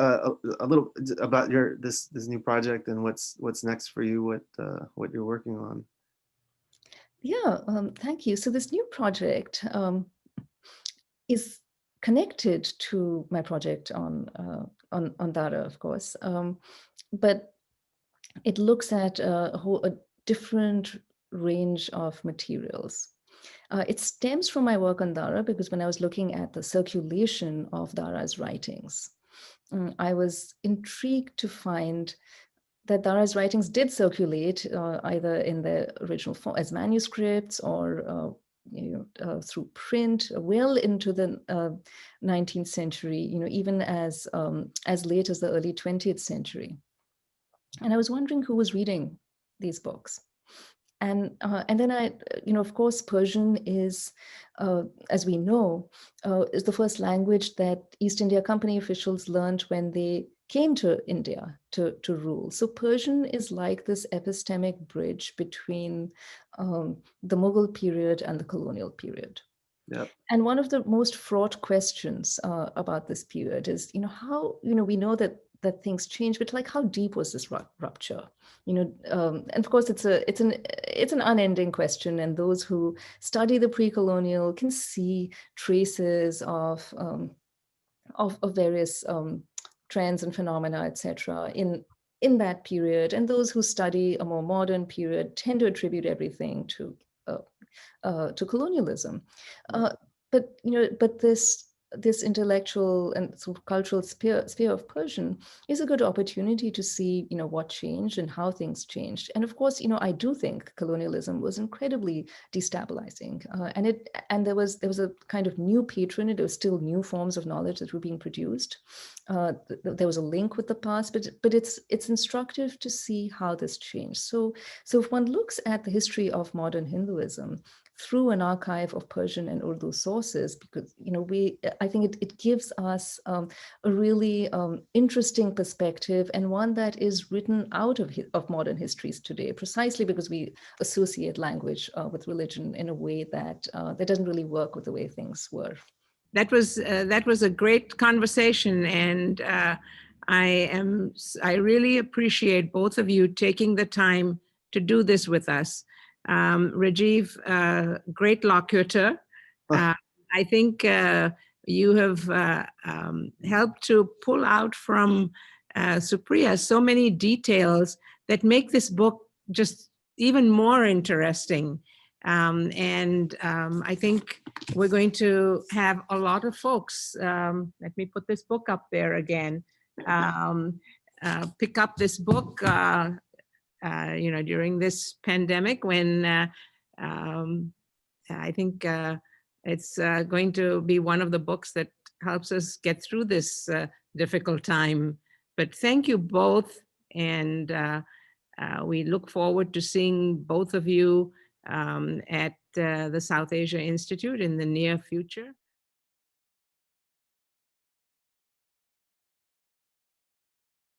a little about this new project and what's next for you, what you're working on. Yeah, thank you. So this new project is connected to my project on Dara, of course, but it looks at a different range of materials. It stems from my work on Dara because when I was looking at the circulation of Dara's writings, I was intrigued to find that Dara's writings did circulate either in the original form as manuscripts or through print well into the 19th century, even as late as the early 20th century. And I was wondering who was reading these books. And then of course, Persian is, as we know, is the first language that East India Company officials learned when they came to India to rule. So Persian is like this epistemic bridge between the Mughal period and the colonial period. Yep. And one of the most fraught questions about this period is, how, we know that things change, but like, how deep was this rupture? And of course, it's an unending question, and those who study the pre-colonial can see traces of various trends and phenomena, etc., in that period. And those who study a more modern period tend to attribute everything to colonialism. But this intellectual and sort of cultural sphere of Persian is a good opportunity to see, what changed and how things changed. And of course, I do think colonialism was incredibly destabilizing, and there was a kind of new patronage. There was still new forms of knowledge that were being produced. There was a link with the past, but it's instructive to see how this changed. So if one looks at the history of modern Hinduism through an archive of Persian and Urdu sources, because I think it gives us a really interesting perspective, and one that is written out of modern histories today, precisely because we associate language with religion in a way that doesn't really work with the way things were. That was a great conversation, and I really appreciate both of you taking the time to do this with us. Rajeev, great locutor. I think you have helped to pull out from Supriya so many details that make this book just even more interesting. I think we're going to have a lot of folks, let me put this book up there again, pick up this book during this pandemic, when I think it's going to be one of the books that helps us get through this difficult time. But thank you both, and we look forward to seeing both of you at the South Asia Institute in the near future.